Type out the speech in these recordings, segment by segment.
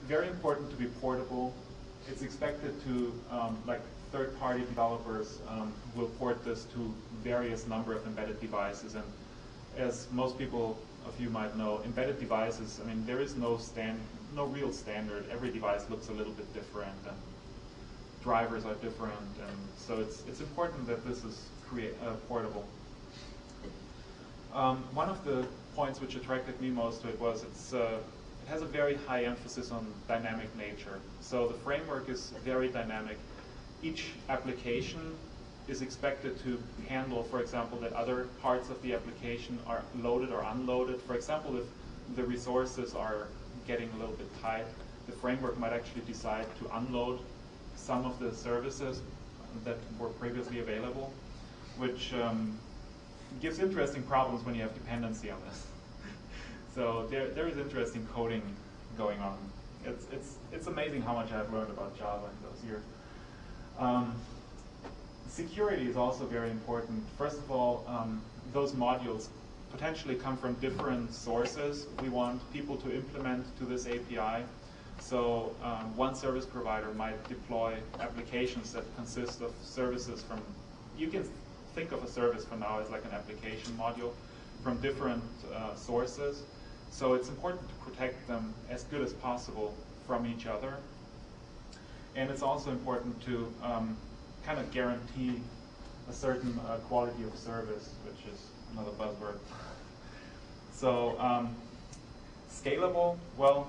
very important to be portable. It's expected to, like third-party developers will port this to various number of embedded devices. And as most people of you might know, embedded devices, I mean, there is no real standard. Every device looks a little bit different, and drivers are different, and so it's important that this is portable. One of the points which attracted me most to it was it has a very high emphasis on dynamic nature. So the framework is very dynamic. Each application is expected to handle, for example, that other parts of the application are loaded or unloaded. For example, if the resources are getting a little bit tight, the framework might actually decide to unload some of the services that were previously available, which gives interesting problems when you have dependency on this. So there is interesting coding going on. It's amazing how much I've learned about Java in those years. Security is also very important. First of all, those modules potentially come from different sources. We want people to implement to this API. So one service provider might deploy applications that consist of services from, you can think of a service for now as like an application module from different sources. So it's important to protect them as good as possible from each other. And it's also important to kind of guarantee a certain quality of service, which is another buzzword. So scalable, well,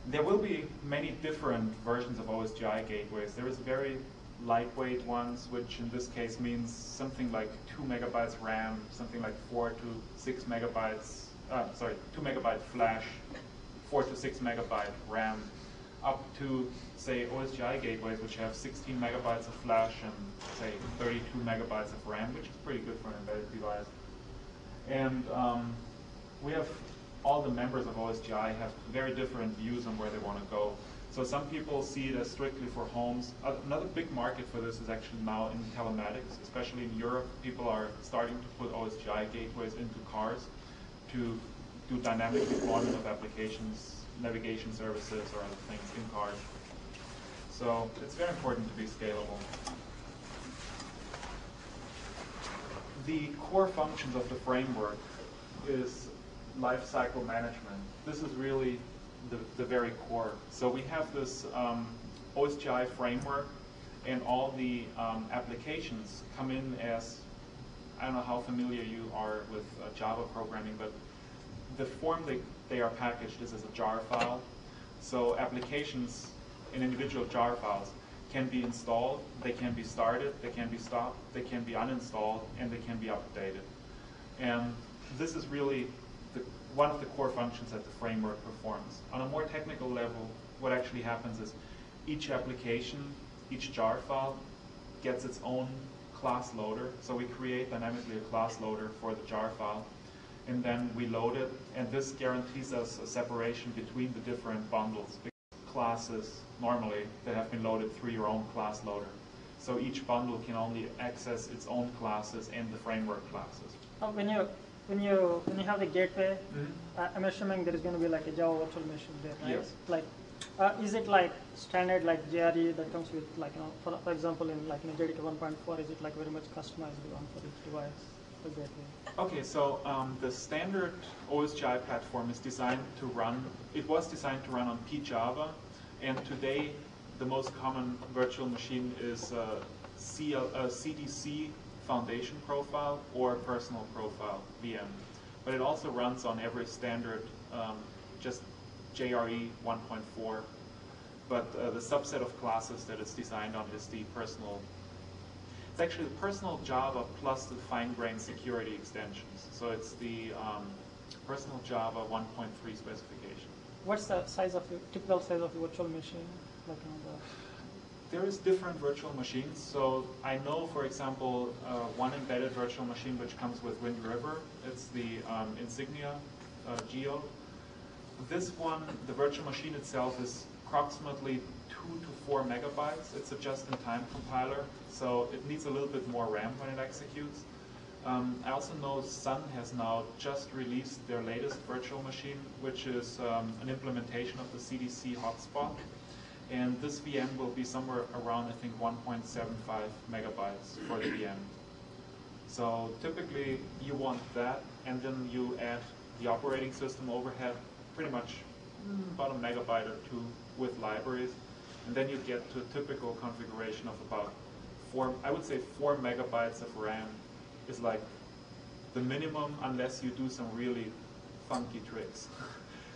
there will be many different versions of OSGi gateways. There is very lightweight ones, which in this case means something like 2 megabytes RAM, something like 4 to 6 megabytes, 2 megabyte flash, 4 to 6 megabyte RAM, up to, say, OSGi gateways, which have 16 megabytes of flash and, say, 32 megabytes of RAM, which is pretty good for an embedded device. And we have, all the members of OSGi have very different views on where they want to go. So some people see it as strictly for homes. Another big market for this is actually now in telematics, especially in Europe. People are starting to put OSGi gateways into cars to do dynamic deployment of applications, navigation services, or other things in cars. So it's very important to be scalable. The core functions of the framework is lifecycle management. This is really the very core. So we have this OSGi framework, and all the applications come in as, I don't know how familiar you are with Java programming, but the form they are packaged is as a jar file. So applications in individual jar files can be installed, they can be started, they can be stopped, they can be uninstalled, and they can be updated. And this is really one of the core functions that the framework performs. On a more technical level, what actually happens is each application, each jar file gets its own class loader. So we create dynamically a class loader for the jar file, and then we load it, and this guarantees us a separation between the different bundles, classes normally that have been loaded through your own class loader. So each bundle can only access its own classes and the framework classes. When you have the gateway, I'm assuming there is going to be like a Java virtual machine there, right? Yes. Like, is it like standard like JRE that comes with, like, you know, for example, in like JDK 1.4, is it like very much customized one for each device, the gateway? Okay, so the standard OSGi platform is designed to run. It was designed to run on pjava, and today the most common virtual machine is CDC Foundation Profile or Personal Profile VM. But it also runs on every standard, just JRE 1.4. But the subset of classes that it's designed on is the personal. It's actually the personal Java plus the fine-grained security extensions. So it's the personal Java 1.3 specification. What's the size of your typical size of your virtual machine? Like, you know, there is different virtual machines. So I know, for example, one embedded virtual machine which comes with Wind River. It's the Insignia Geo. This one, the virtual machine itself is approximately 2 to 4 megabytes. It's a just-in-time compiler, so it needs a little bit more RAM when it executes. I also know Sun has now just released their latest virtual machine, which is an implementation of the CDC hotspot. And this VM will be somewhere around, I think, 1.75 megabytes for the VM. So typically you want that, and then you add the operating system overhead, pretty much about a megabyte or two with libraries. And then you get to a typical configuration of about 4 megabytes of RAM is like the minimum, unless you do some really funky tricks.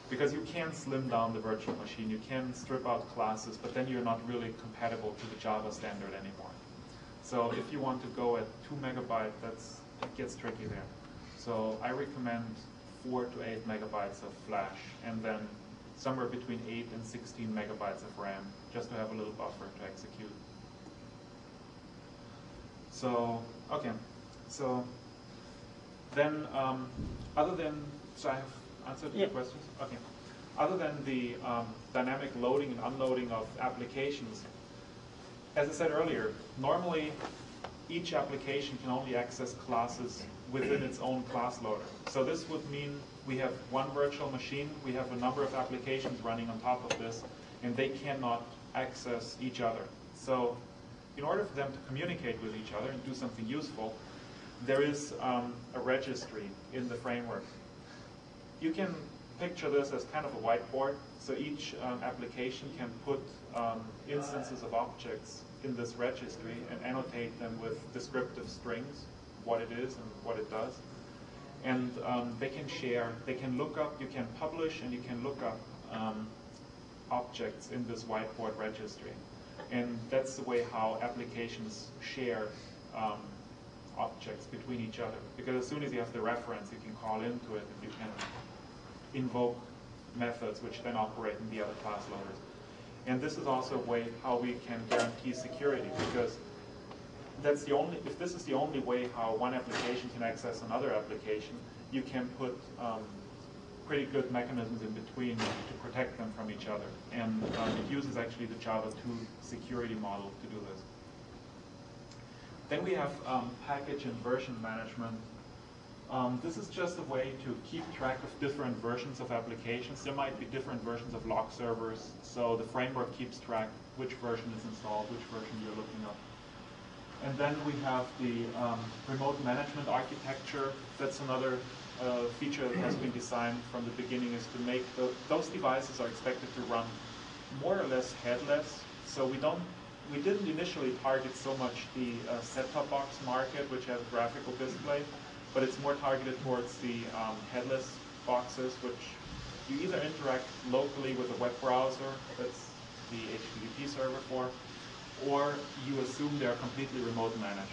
Because you can slim down the virtual machine, you can strip out classes, but then you're not really compatible to the Java standard anymore. So if you want to go at 2 megabyte, it gets tricky there. So I recommend 4 to 8 megabytes of flash, and then somewhere between 8 and 16 megabytes of RAM, just to have a little buffer to execute. So, okay. So then, so I have answered your questions? Okay. Other than the dynamic loading and unloading of applications, as I said earlier, normally each application can only access classes within its own class loader. So this would mean we have one virtual machine, we have a number of applications running on top of this, and they cannot access each other. So in order for them to communicate with each other and do something useful, there is a registry in the framework. You can picture this as kind of a whiteboard. So each application can put instances of objects in this registry and annotate them with descriptive strings, what it is and what it does. And they can share, they can look up, you can publish and you can look up objects in this whiteboard registry. And that's the way how applications share objects between each other. Because as soon as you have the reference, you can call into it and you can invoke methods which then operate in the other class loaders. And this is also a way how we can guarantee security, because that's the only, if this is the only way how one application can access another application, you can put pretty good mechanisms in between to protect them from each other. And it uses actually the Java 2 security model to do this. Then we have package and version management. This is just a way to keep track of different versions of applications. There might be different versions of log servers, so the framework keeps track which version is installed, which version you're looking up. And then we have the remote management architecture. That's another feature that has been designed from the beginning, is to make those devices are expected to run more or less headless. So we didn't initially target so much the set-top box market, which has a graphical display, but it's more targeted towards the headless boxes, which you either interact locally with a web browser, that's the HTTP server for, or you assume they're completely remote managed.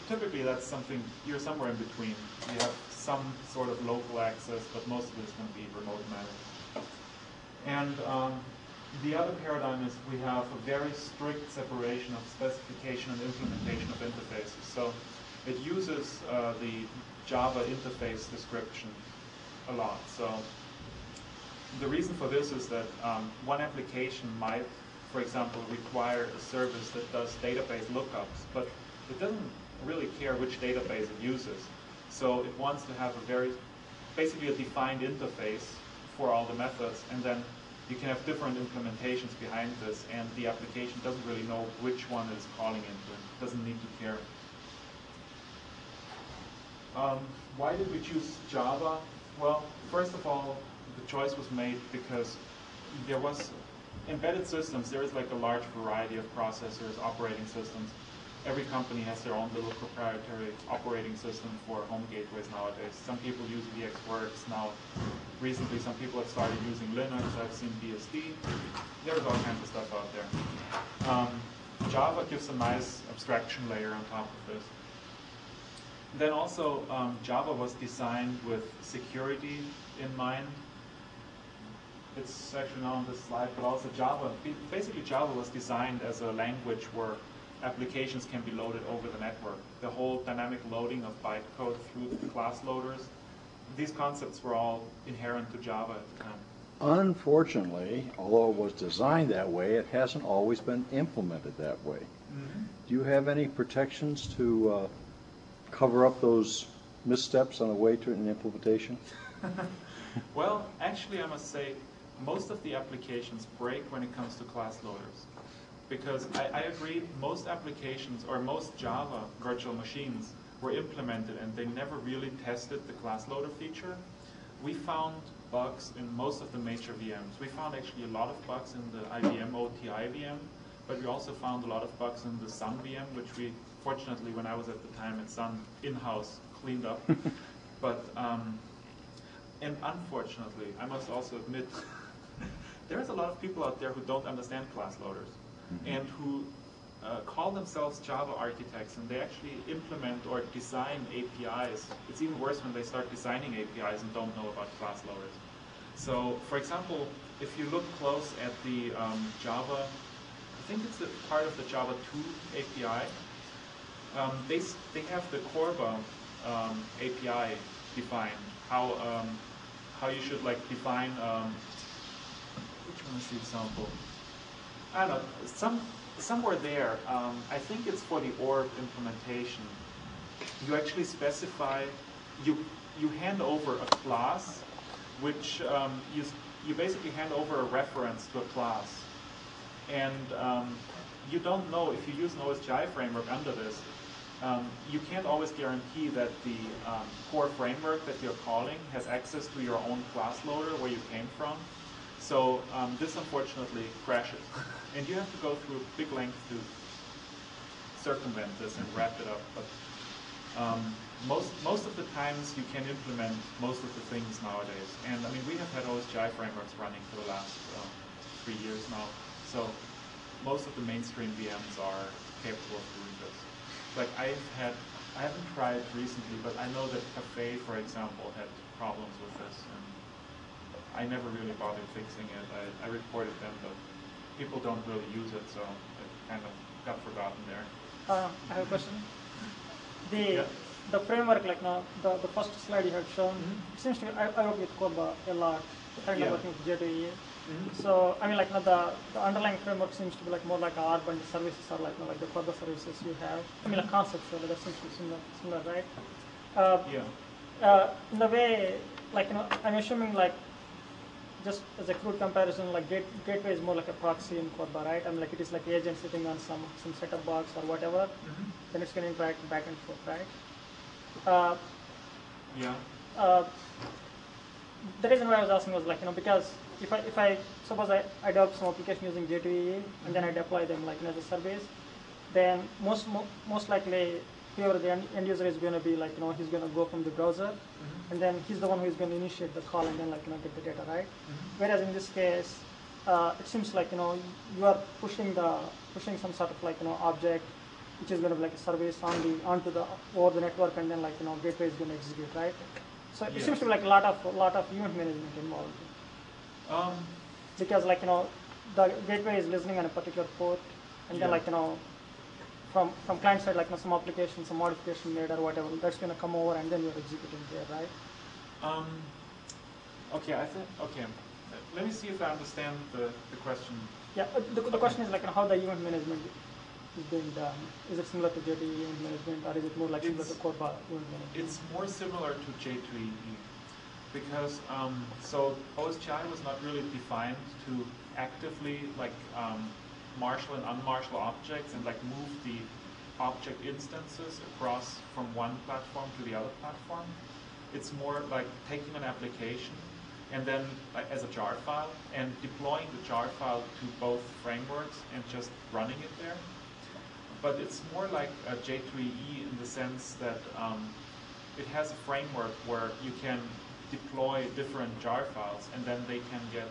Typically that's something, you're somewhere in between. You have some sort of local access, but most of it is going to be remote managed. And the other paradigm is we have a very strict separation of specification and implementation of interfaces. So it uses the Java interface description a lot. So the reason for this is that one application might, for example, require a service that does database lookups, but it doesn't really care which database it uses. So it wants to have basically a defined interface for all the methods, and then you can have different implementations behind this, and the application doesn't really know which one it's calling into. It doesn't need to care. Why did we choose Java? Well, first of all, the choice was made because there was embedded systems. There is like a large variety of processors, operating systems. Every company has their own little proprietary operating system for home gateways nowadays. Some people use VxWorks now. Recently, some people have started using Linux. I've seen BSD. There's all kinds of stuff out there. Java gives a nice abstraction layer on top of this. Then also, Java was designed with security in mind. It's actually not on this slide, but also basically Java was designed as a language where applications can be loaded over the network. The whole dynamic loading of bytecode through the class loaders, these concepts were all inherent to Java at the time. Unfortunately, although it was designed that way, it hasn't always been implemented that way. Mm-hmm. Do you have any protections to cover up those missteps on the way to an implementation? Well, actually, I must say, most of the applications break when it comes to class loaders. Because I agree, most applications or most Java virtual machines were implemented and they never really tested the class loader feature. We found bugs in most of the major VMs. We found actually a lot of bugs in the IBM OTI VM, but we also found a lot of bugs in the Sun VM, which we, fortunately, when I was at the time at Sun, in-house cleaned up. But, and unfortunately, I must also admit, there's a lot of people out there who don't understand class loaders and who call themselves Java architects, and they actually implement or design APIs. It's even worse when they start designing APIs and don't know about class loaders. So, for example, if you look close at the Java, I think it's a part of the Java 2 API, they have the Corba API defined, how you should like define, which one is the example? I don't know, somewhere there, I think it's for the org implementation. You actually specify, you hand over a class, which you basically hand over a reference to a class. And you don't know, if you use an OSGi framework under this, you can't always guarantee that the core framework that you're calling has access to your own class loader where you came from. So this unfortunately crashes. And you have to go through big lengths to circumvent this and wrap it up. But most of the times you can implement most of the things nowadays. And I mean, we have had OSGi frameworks running for the last 3 years now. So most of the mainstream VMs are capable of doing this. Like I haven't tried recently, but I know that Cafe, for example, had problems with this. And I never really bothered fixing it. I reported them, but people don't really use it, so it kind of got forgotten there. I have a question. The framework, like now, the first slide you had shown, it seems to me, I work with Corba a lot. I'm working with J2EE. So, I mean, like now the underlying framework seems to be like more like our bundle services are like, like the Corba services you have. I mean, like conceptually, that seems to be similar, right? In a way, like, I'm assuming like, just as a crude comparison, like gateway is more like a proxy in Corba, right? I mean, like it is like agent sitting on some setup box or whatever. Then it's going to interact back and forth, right? The reason why I was asking was like, because if I suppose I develop some application using J2EE and then I deploy them like as a service, then most likely whoever the end user is going to be like, he's going to go from the browser, and then he's the one who is going to initiate the call and then like, get the data, right? Whereas in this case, it seems like, you are pushing some sort of like, object, which is going to be like a service onto the over the network, and then like, gateway is going to execute, right? So it seems to be like a lot of event management involved. Because like, the gateway is listening on a particular port, and then like, from client side, like some application, some modification made or whatever, that's going to come over and then you're executing there, right? Okay. Let me see if I understand the question. Yeah, the question is like how the event management is being done. Is it similar to J2EE event management, or is it more like similar to Corba event management? It's more similar to J2EE because so OSGi was not really defined to actively like marshal and unmarshal objects and like move the object instances across from one platform to the other platform. It's more like taking an application and then like, as a jar file and deploying the jar file to both frameworks and just running it there. But it's more like a J2EE in the sense that it has a framework where you can deploy different jar files and then they can get,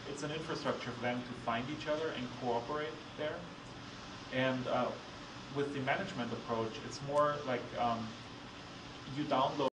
it's an infrastructure for them to find each other and cooperate there. And with the management approach, it's more like you download